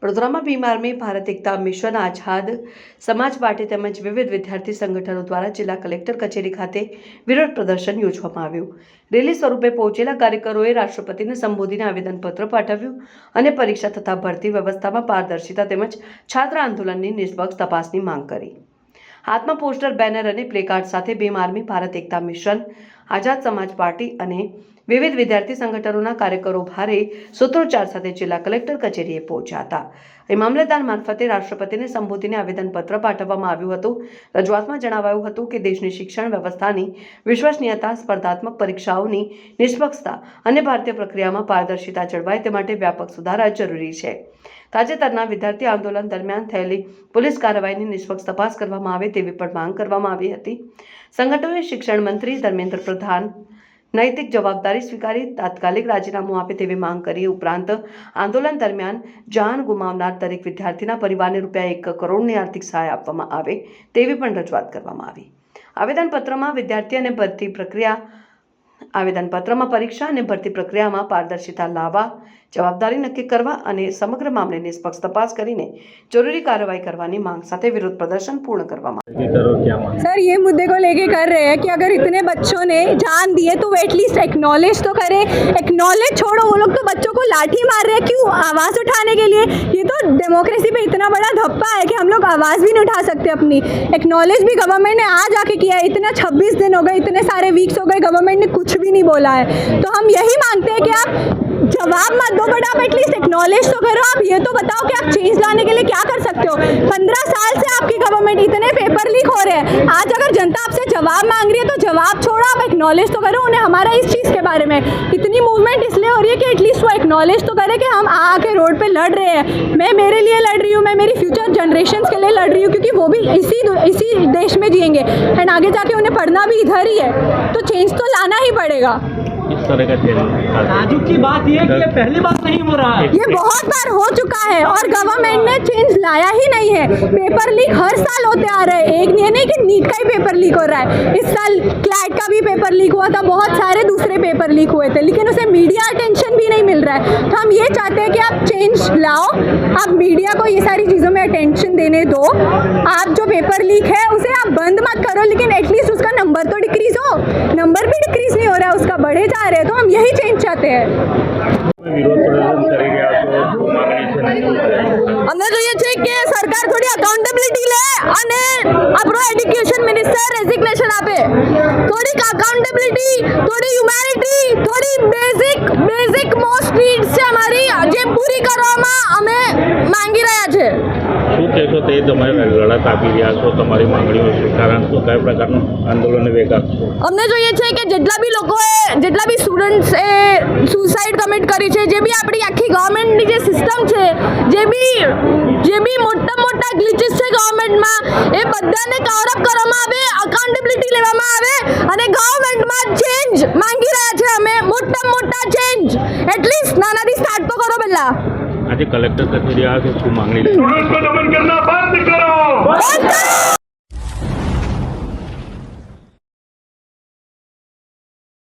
વડોદરામાં ભીમ આર્મી, ભારત એકતા મિશન, આઝાદ સમાજ પાર્ટી તેમજ વિવિધ વિદ્યાર્થી સંગઠનો દ્વારા જિલ્લા કલેક્ટર કચેરી ખાતે વિરોધ પ્રદર્શન યોજવામાં આવ્યું. રેલી સ્વરૂપે પહોંચેલા કાર્યકરોએ રાષ્ટ્રપતિને સંબોધીને આવેદનપત્ર પાઠવ્યું અને પરીક્ષા તથા ભરતી વ્યવસ્થામાં પારદર્શિતા તેમજ છાત્ર આંદોલનની નિષ્પક્ષ તપાસની માંગ કરી. હાથમાં પોસ્ટર, બેનર અને પ્લેકાર્ડ સાથે ભીમ આર્મી, ભારત એકતા મિશન, આઝાદ સમાજ પાર્ટી અને વિવિધ વિદ્યાર્થી સંગઠનોના કાર્યકરો ભારે સૂત્રોચ્ચાર સાથે જિલ્લા કલેક્ટર કચેરીએ પહોંચ્યા હતા. એ મામલતદાર મારફતે રાષ્ટ્રપતિને સંબોધીને આવેદનપત્ર પાઠવવામાં આવ્યું હતું. રજૂઆતમાં જણાવાયું હતું કે દેશની શિક્ષણ વ્યવસ્થાની વિશ્વસનીયતા, સ્પર્ધાત્મક પરીક્ષાઓની નિષ્પક્ષતા અને ભારતીય પ્રક્રિયામાં પારદર્શિતા જળવાય તે માટે વ્યાપક સુધારા જરૂરી છે. તાજેતરના વિદ્યાર્થી આંદોલન દરમિયાન થયેલી પોલીસ કાર્યવાહીની નિષ્પક્ષ તપાસ કરવામાં આવે તેવી પણ માંગ કરવામાં આવી હતી. સંગઠનોએ શિક્ષણ મંત્રી ધર્મેન્દ્ર પ્રધાન નૈતિક જવાબદારી સ્વીકારી તાત્કાલિક રાજીનામું આપે તેવી માંગ કરી. ઉપરાંત આંદોલન દરમિયાન જાન ગુમાવનાર દરેક વિદ્યાર્થીના પરિવારને ₹1 કરોડની આર્થિક સહાય આપવામાં આવે તેવી પણ રજૂઆત કરવામાં આવી. આવેદનપત્રમાં વિદ્યાર્થી અને ભરતી પ્રક્રિયા આવેદનપત્રમાં પરીક્ષા અને ભરતી પ્રક્રિયામાં પારદર્શિતા લાવવા, જવાબદારી નક્કી કરવા અને સમગ્ર મામલે નિષ્પક્ષ તપાસ કરીને જરૂરી कार्रवाई करवानी मांग साथे विरोध प्रदर्शन पूर्ण करवामा। सर ये मुद्दे को लेके कर रहे हैं कि अगर इतने बच्चों ने जान दी है तो वो एटलीस्ट एक्नॉलेज तो करे। एक्नॉलेज छोड़ो, वो लोग तो बच्चों को लाठी मार रहे हैं क्यों? आवाज़ उठाने के लिए। ये तो डेमोक्रेसी पे इतना बड़ा धप्पा है कि हम लोग आवाज़ भी नहीं उठा सकते अपनी। एक्नॉलेज भी गवर्नमेंट ने आज आके किया है। इतना 26 दिन हो गए, इतने सारे वीक्स हो गए, गवर्नमेंट ने कुछ भी नहीं बोला है। तो हम यही मांगते हैं कि आप जवाब मत दो, बट आप एटलीस्ट एक्नॉलेज तो करो। आप ये तो बताओ कि आप चेंज लाने के लिए क्या कर सकते हो। 15 साल से आपकी गवर्नमेंट, इतने पेपर लीक हो रहे हैं। आज अगर जनता आपसे जवाब मांग रही है तो जवाब छोड़ो, आप एक्नॉलेज तो करो उन्हें। हमारा इस चीज़ के बारे में इतनी मूवमेंट इसलिए हो रही है कि एटलीस्ट वो एक्नॉलेज तो करे कि हम आके रोड पे लड़ रहे हैं। मैं मेरे लिए लड़ रही हूँ, मैं मेरी फ्यूचर जनरेशन के लिए लड़ रही हूँ, क्योंकि वो भी इसी देश में जिएंगे एंड आगे जाके उन्हें पढ़ना भी इधर ही है। तो चेंज तो लाना ही पड़ेगा। इस तरह का ताजुब की बात ये है कि पहली बार नहीं हो रहा है, ये बहुत बार हो चुका है और गवर्नमेंट ने चेंज लाया ही नहीं है। पेपर लीक हर साल होते आ रहे हैं। एक नहीं कि नीट का ही पेपर लीक हो रहा है। इस साल क्लैट का भी पेपर लीक हुआ था, बहुत सारे दूसरे पेपर लीक हुए थे, लेकिन उसे मीडिया अटेंशन भी नहीं मिल रहा है। तो हम ये चाहते हैं कि आप चेंज लाओ, आप मीडिया को ये सारी चीज़ों में अटेंशन देने दो। आप जो पेपर लीक है उसे आप बंद मत करो, लेकिन एटलीस्ट उसका नंबर तो डिक्रीज हो। नंबर भी डिक्रीज नहीं हो रहा है, उसका बढ़े जा रहे हैं। तो हम यही चेंज चाहते हैं। विरोध प्रदर्शन કરી રહ્યા છો, શું માંગણી છે? અમને જોઈએ છે કે સરકાર થોડી અકાઉન્ટેબિલિટી લે અને આપણો એજ્યુકેશન મિનિસ્ટર રેઝિગ્નેશન આપે। થોડીક અકાઉન્ટેબિલિટી, થોડી હ્યુમેનિટી, થોડી બેઝિક મોસ્ટ નીડ્સ છે અમારી, જે પૂરી કરવામાં અમે માંગી રહ્યા છે। શું કહેશો તે તમે લડત આપી રહ્યા છો, તમારી માંગણીઓ સ્વીકારશો, કયા પ્રકારનું આંદોલન વેગ આપશો? અમને જોઈએ છે કે જેટલા બી લોકોએ, જેટલા બી સ્ટુડન્ટ્સે સુસાઇડ કમિટ કરી છે, જે બી આપણી આખી ગવર્મેન્ટની જે સિસ્ટમ છે, જે બી મોટા ગ્લિચીસ છે ગવર્મેન્ટમાં, એ બધાને કવર અપ કરવામાં આવે, અકાઉન્ટેબિલિટી લેવામાં આવે અને ગવર્મેન્ટમાં ચેન્જ માંગી રહ્યા છે અમે, મોટા ચેન્જ। એટલીસ્ટ નાનાથી સ્ટાર્ટ તો કરો પહેલા। આજે કલેક્ટર કચેરી આવ્યા છો, શું માંગણી? दमन करना बंद करो।